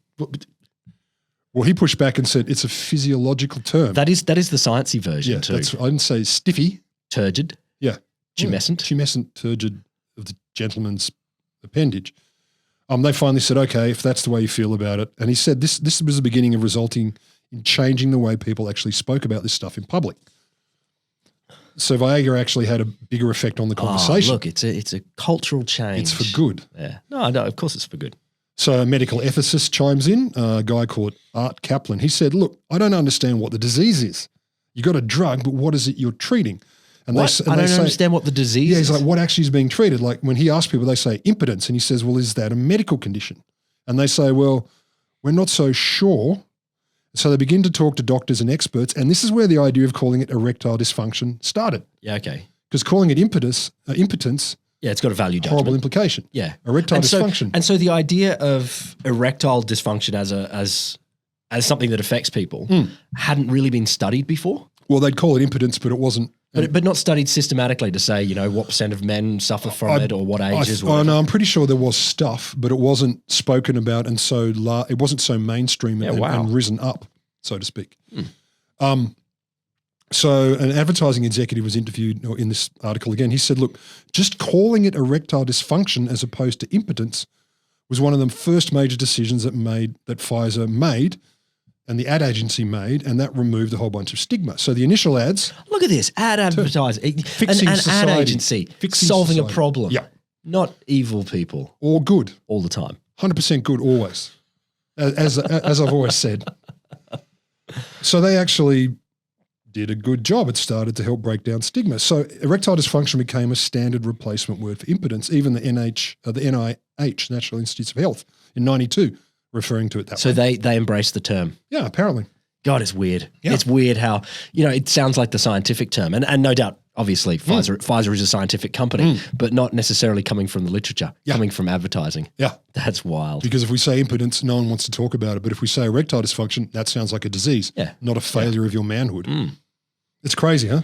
Well, he pushed back and said it's a physiological term. That is the sciencey version too. I didn't say stiffy. Turgid. Yeah. Tumescent. Tumescent, turgid of the gentleman's appendage. They finally said, okay, if that's the way you feel about it. And he said this was the beginning of resulting in changing the way people actually spoke about this stuff in public. So Viagra actually had a bigger effect on the conversation. Look, it's a cultural change. It's for good. Yeah. No, of course it's for good. So a medical ethicist chimes in, a guy called Art Kaplan. He said, look, I don't understand what the disease is. You got a drug, but what is it you're treating? And I don't understand what the disease is. Yeah, he's like, what actually is being treated? Like when he asks people, they say impotence. And he says, well, is that a medical condition? And they say, well, we're not so sure. So they begin to talk to doctors and experts. And this is where the idea of calling it erectile dysfunction started. Yeah, okay. Because calling it impotence, yeah, it's got a value judgment. horrible implication. Yeah. Erectile dysfunction. And so the idea of erectile dysfunction as something that affects people hadn't really been studied before? Well, they'd call it impotence, but it wasn't. But not studied systematically to say, you know, what percent of men suffer from it or what ages. No, I'm pretty sure there was stuff, but it wasn't spoken about, and so it wasn't so mainstream and risen up, so to speak. So an advertising executive was interviewed in this article again. He said, look, just calling it erectile dysfunction as opposed to impotence was one of the first major decisions that Pfizer made and the ad agency made, and that removed a whole bunch of stigma. So the initial ads... Look at this, advertising. Fixing an society. ad agency Fixing solving society. a problem. Yeah. Not evil people. Or good. All the time. 100% good always, as I've always said. So they actually did a good job. It started to help break down stigma. So erectile dysfunction became a standard replacement word for impotence. Even the NIH, National Institutes of Health, in 92, referring to it that way. So they embraced the term. Yeah, apparently. God, it's weird. Yeah. It's weird how, you know, it sounds like the scientific term. And no doubt, obviously, Pfizer is a scientific company, but not necessarily coming from the literature, coming from advertising. Yeah. That's wild. Because if we say impotence, no one wants to talk about it. But if we say erectile dysfunction, that sounds like a disease, not a failure of your manhood. It's crazy, huh?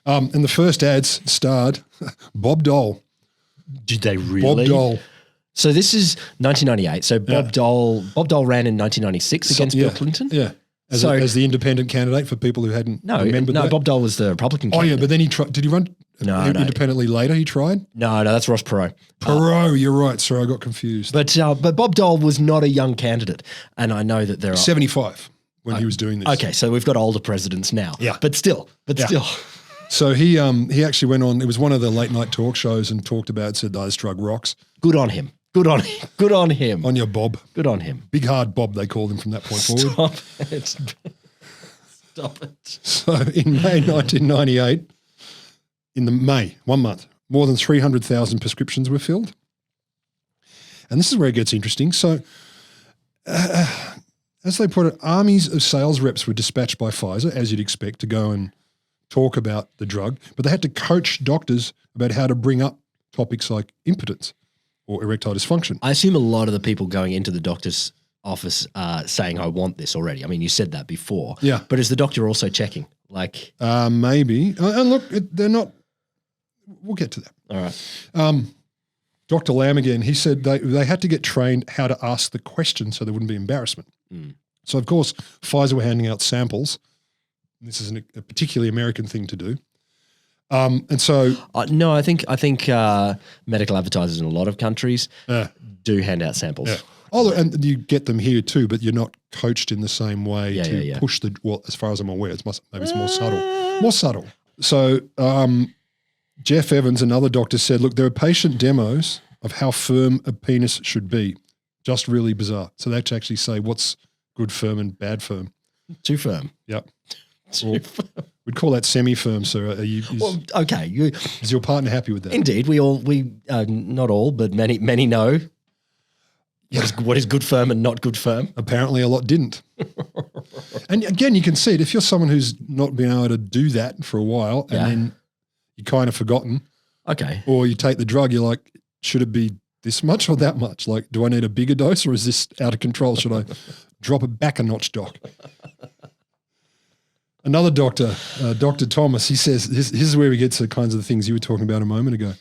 And the first ads starred Bob Dole. Did they really? Bob Dole. So this is 1998. So Bob Dole ran in 1996 against Bill Clinton. Yeah. As the independent candidate for people who hadn't remembered that. No, Bob Dole was the Republican candidate. Oh, yeah, but then he tried. Did he run independently later? He tried? No, that's Ross Perot. Perot, you're right. Sorry, I got confused. But Bob Dole was not a young candidate. And I know that there are 75 when he was doing this. Okay, so we've got older presidents now. Yeah. But still. So he actually went on, it was one of the late night talk shows and talked about, said, this drug rocks. Good on him. Good on him. Good on him. On your Bob. Good on him. Big hard Bob, they called him from that point forward. Stop it. So in May 1998, May, 1 month, more than 300,000 prescriptions were filled. And this is where it gets interesting. So as they put it, armies of sales reps were dispatched by Pfizer, as you'd expect, to go and talk about the drug, but they had to coach doctors about how to bring up topics like impotence or erectile dysfunction. I assume a lot of the people going into the doctor's office are saying, I want this already. I mean, you said that before. Yeah. But is the doctor also checking? Like, maybe. And look, they're not, we'll get to that. all right. Dr. Lamb again, he said they had to get trained how to ask the question so there wouldn't be embarrassment. So, of course, Pfizer were handing out samples. This is a particularly American thing to do. And so... no, I think medical advertisers in a lot of countries do hand out samples. Yeah. Oh, and you get them here too, but you're not coached in the same way to push well, as far as I'm aware, maybe it's more subtle. More subtle. So Jeff Evans, another doctor, said, look, there are patient demos of how firm a penis should be. Just really bizarre. So they had to actually say what's good firm and bad firm. Too firm. Yep. We'd call that semi-firm, sir. Okay. Is your partner happy with that? Indeed. We not all, but many know what is good firm and not good firm. Apparently a lot didn't. And again, you can see it. If you're someone who's not been able to do that for a while and then you're kind of forgotten. Okay. Or you take the drug, you're like, should it be this much or that much? Like, do I need a bigger dose or is this out of control? Should I drop it back a notch, doc? Another doctor, Dr. Thomas, he says, this is where we get to the kinds of things you were talking about a moment ago.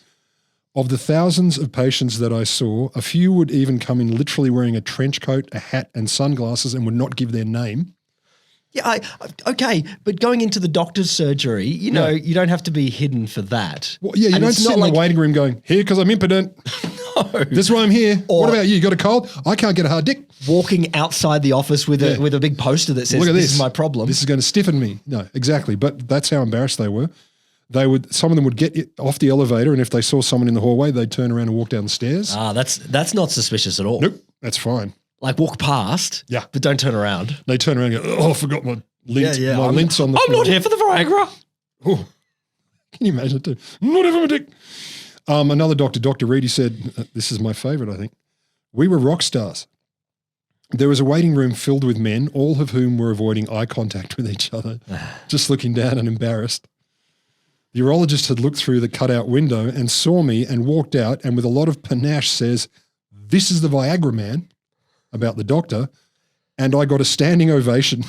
Of the thousands of patients that I saw, a few would even come in literally wearing a trench coat, a hat and sunglasses and would not give their name. Yeah, okay, but going into the doctor's surgery, you know, you don't have to be hidden for that. Well, yeah, you don't sit in the waiting room going, here because I'm impotent. No. This is why I'm here. What about you? You got a cold? I can't get a hard dick. Walking outside the office with a big poster that says, this is my problem. This is going to stiffen me. No, exactly. But that's how embarrassed they were. Some of them would get off the elevator and if they saw someone in the hallway, they'd turn around and walk down the stairs. That's not suspicious at all. Nope, that's fine. Like walk past, but don't turn around. They turn around and go, oh, I forgot my lint, my lint's on the I'm floor. not here for the Viagra. Oh, can you imagine it too? Not here for my dick. Another doctor, Dr. Reed, he said, this is my favorite, I think. We were rock stars. There was a waiting room filled with men, all of whom were avoiding eye contact with each other, just looking down and embarrassed. The urologist had looked through the cutout window and saw me and walked out and with a lot of panache says, this is the Viagra man, about the doctor, and I got a standing ovation.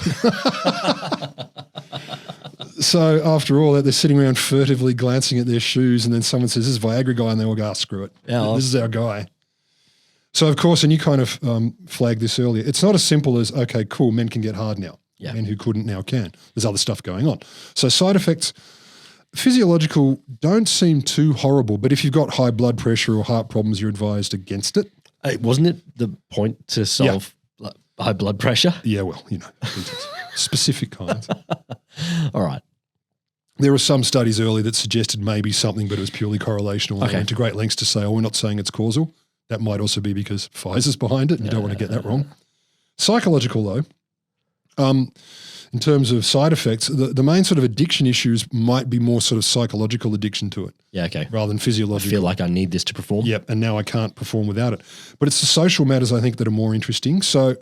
So after all that, they're sitting around furtively glancing at their shoes and then someone says, this is Viagra guy, and they all go, screw it. This is our guy. So of course, and you kind of flagged this earlier, it's not as simple as, okay, cool, men can get hard now. Yeah. Men who couldn't now can. There's other stuff going on. So side effects, physiological, don't seem too horrible, but if you've got high blood pressure or heart problems, you're advised against it. Wasn't it the point to solve high blood pressure? Yeah, well, you know, specific kinds. All right. There were some studies early that suggested maybe something, but it was purely correlational. They went to great lengths to say, oh, we're not saying it's causal. That might also be because Pfizer's behind it and you don't want to get that wrong. Psychological, though, in terms of side effects, the main sort of addiction issues might be more sort of psychological addiction to it. Yeah, okay. Rather than physiological. I feel like I need this to perform. Yep, and now I can't perform without it. But it's the social matters, I think, that are more interesting. So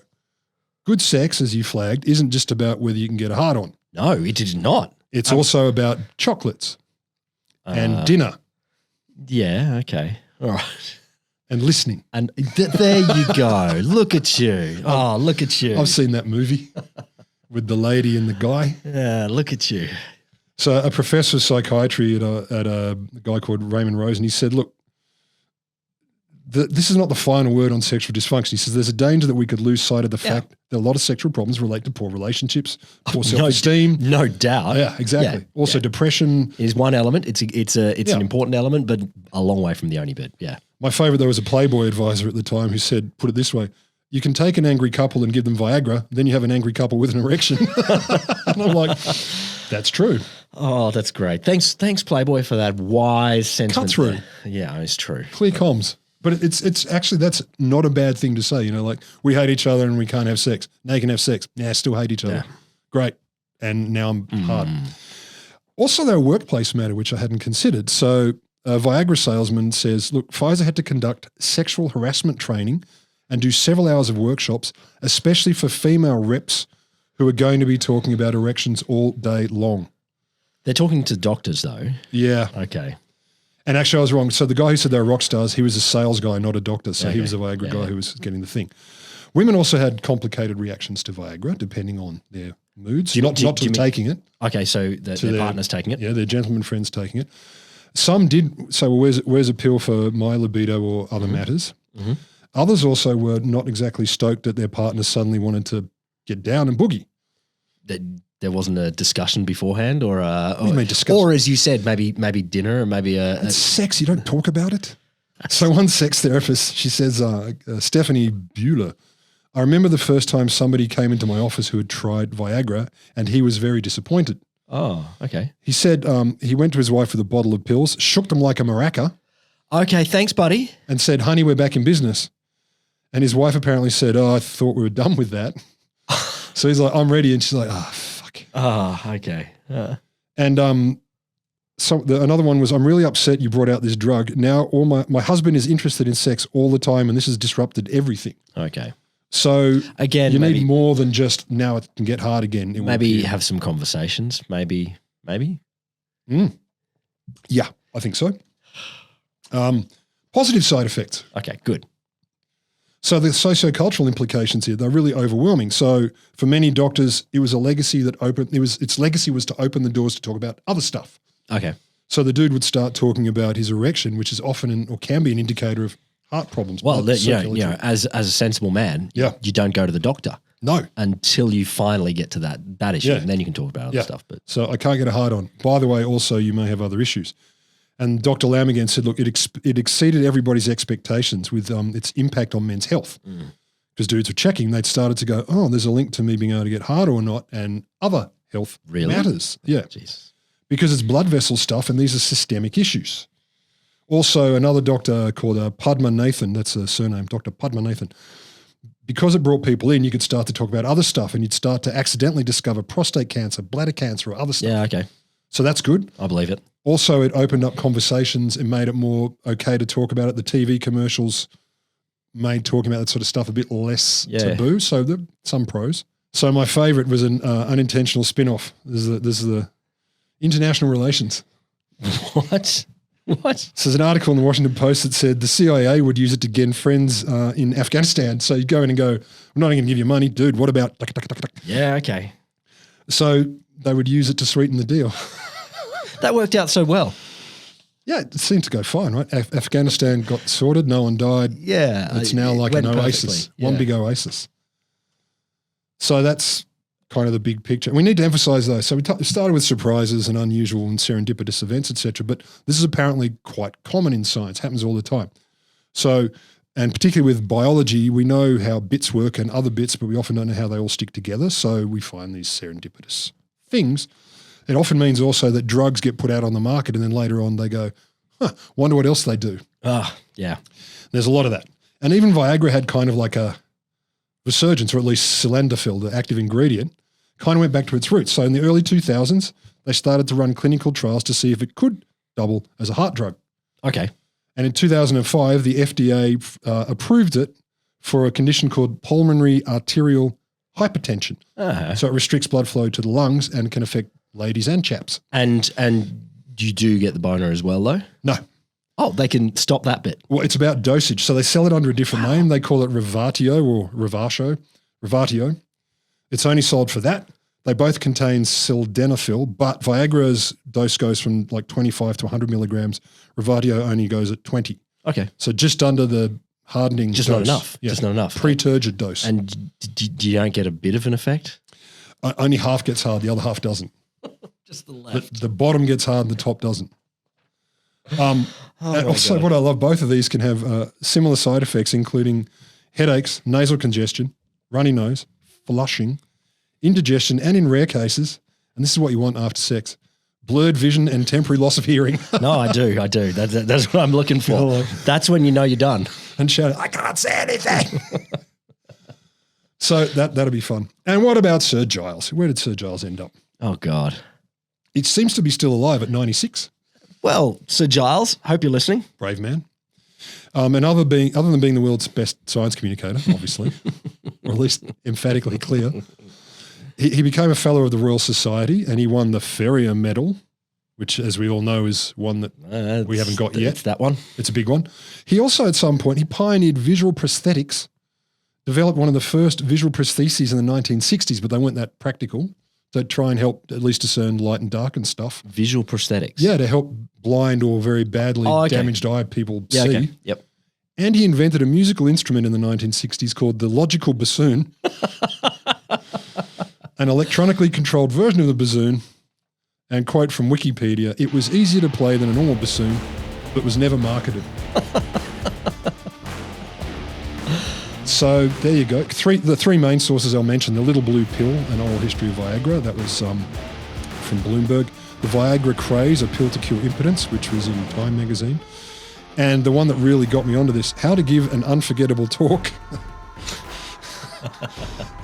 good sex, as you flagged, isn't just about whether you can get a hard on. No, it is not. It's also about chocolates and dinner. Yeah, okay. All right. And listening. And there you go. Look at you. Oh, look at you. I've seen that movie with the lady and the guy. Yeah, look at you. So a professor of psychiatry at a guy called Raymond Rose, and he said, look, this is not the final word on sexual dysfunction. He says there's a danger that we could lose sight of the fact that a lot of sexual problems relate to poor relationships, poor self-esteem. No doubt. Yeah, exactly. Yeah, also depression. Is one element. It's an important element, but a long way from the only bit. Yeah. My favorite, there was a Playboy advisor at the time who said, put it this way, you can take an angry couple and give them Viagra, then you have an angry couple with an erection. And I'm like, that's true. Oh, that's great. Thanks Playboy for that wise sentiment. Cut through. There. Yeah, it's true. Clear comms. But it's actually, that's not a bad thing to say. You know, like we hate each other and we can't have sex. Now you can have sex. Nah, still hate each other. Yeah. Great. and now I'm hard. Also, they're a workplace matter, which I hadn't considered. So a Viagra salesman says, look, Pfizer had to conduct sexual harassment training and do several hours of workshops, especially for female reps who are going to be talking about erections all day long. They're talking to doctors though. Yeah. Okay. And actually I was wrong. So the guy who said they were rock stars, he was a sales guy, not a doctor. So he was a Viagra guy who was getting the thing. Women also had complicated reactions to Viagra, depending on their moods, not to taking it. Okay, so their partner's taking it? Yeah, their gentleman friends taking it. Some did say, well, where's a pill for my libido or other matters? Mm-hmm. Others also were not exactly stoked that their partners suddenly wanted to get down and boogie. There wasn't a discussion beforehand or as you said, maybe dinner or maybe it's sex, you don't talk about it. So one sex therapist, she says, Stephanie Bueller, I remember the first time somebody came into my office who had tried Viagra and he was very disappointed. Oh, okay. He said he went to his wife with a bottle of pills, shook them like a maraca. Okay, thanks, buddy. And said, honey, we're back in business. And his wife apparently said, I thought we were done with that. So he's like, I'm ready. And she's like, fuck. Okay. And another one was, I'm really upset you brought out this drug. Now my husband is interested in sex all the time and this has disrupted everything. Okay. So again, you need more than just now it can get hard again. Maybe have some conversations. Maybe. Yeah, I think so. Positive side effects. Okay, good. So the sociocultural implications here, they're really overwhelming. So for many doctors, it was a legacy its legacy was to open the doors to talk about other stuff. Okay. So the dude would start talking about his erection, which is often or can be an indicator of heart problems. Well, as a sensible man, you don't go to the doctor. No. Until you finally get to that issue, and then you can talk about other stuff. But so I can't get a hard on. By the way, also you may have other issues. And Dr. Lamb again said, look, it exceeded everybody's expectations with its impact on men's health. Because dudes were checking, they'd started to go, oh, there's a link to me being able to get hard or not and other health matters. Yeah. Jeez. Because it's blood vessel stuff and these are systemic issues. Also, another doctor called Padma Nathan, that's a surname, Dr. Padma Nathan. Because it brought people in, you could start to talk about other stuff and you'd start to accidentally discover prostate cancer, bladder cancer or other stuff. Yeah, okay. So that's good. I believe it. Also, it opened up conversations and made it more okay to talk about it. The TV commercials made talking about that sort of stuff a bit less taboo. So there are some pros. So my favorite was an unintentional spin-off. This is the international relations. What? So there's an article in the Washington Post that said the CIA would use it to gain friends in Afghanistan. So you go in and go, I'm not going to give you money. Dude, what about? Yeah, okay. So they would use it to sweeten the deal. That worked out so well. Yeah, it seemed to go fine, right? Afghanistan got sorted. No one died. Yeah. It's now like an oasis, one big oasis. So that's kind of the big picture. We need to emphasize though. So we started with surprises and unusual and serendipitous events, etc. But this is apparently quite common in science, happens all the time. So, and particularly with biology, we know how bits work and other bits, but we often don't know how they all stick together. So we find these serendipitous things. It often means also that drugs get put out on the market and then later on they go, wonder what else they do. Yeah. There's a lot of that. And even Viagra had kind of like a resurgence, or at least sildenafil, the active ingredient, kind of went back to its roots. So in the early 2000s, they started to run clinical trials to see if it could double as a heart drug. Okay. And in 2005, the FDA approved it for a condition called pulmonary arterial hypertension. So it restricts blood flow to the lungs and can affect ladies and chaps. And you do get the boner as well, though? No. Oh, they can stop that bit. Well, it's about dosage. So they sell it under a different name. They call it Revatio or Revatio. It's only sold for that. They both contain sildenafil, but Viagra's dose goes from like 25 to 100 milligrams. Revatio only goes at 20. Okay. So just under the hardening just dose. Not enough. Yeah. Just not enough. Pre-turgid dose. And you don't get a bit of an effect? Only half gets hard. The other half doesn't. Just the left. The bottom gets hard and the top doesn't. And also what I love, both of these can have similar side effects, including headaches, nasal congestion, runny nose, flushing, indigestion, and in rare cases, and this is what you want after sex, blurred vision and temporary loss of hearing. No, I do. That's what I'm looking for. That's when you know you're done. And shout, I can't say anything. So that'll be fun. And what about Sir Giles? Where did Sir Giles end up? Oh, God. It seems to be still alive at 96. Well, Sir Giles, hope you're listening. Brave man. And other than being the world's best science communicator, obviously, or at least emphatically clear, he became a fellow of the Royal Society and he won the Ferrier Medal, which, as we all know, is one that we haven't got yet. It's that one. It's a big one. He also, at some point, he pioneered visual prosthetics, developed one of the first visual prostheses in the 1960s, but they weren't that practical. To try and help at least discern light and dark and stuff. Visual prosthetics. Yeah, to help blind or very badly damaged eye people see. Okay. Yep. And he invented a musical instrument in the 1960s called the logical bassoon, an electronically controlled version of the bassoon. And quote from Wikipedia, it was easier to play than a normal bassoon, but was never marketed. So there you go. The three main sources I'll mention, the Little Blue Pill, an oral history of Viagra, that was from Bloomberg. The Viagra Craze, a pill to cure impotence, which was in Time magazine. And the one that really got me onto this, How to Give an Unforgettable Talk.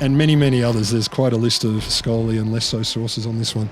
And many, many others. There's quite a list of scholarly and less so sources on this one.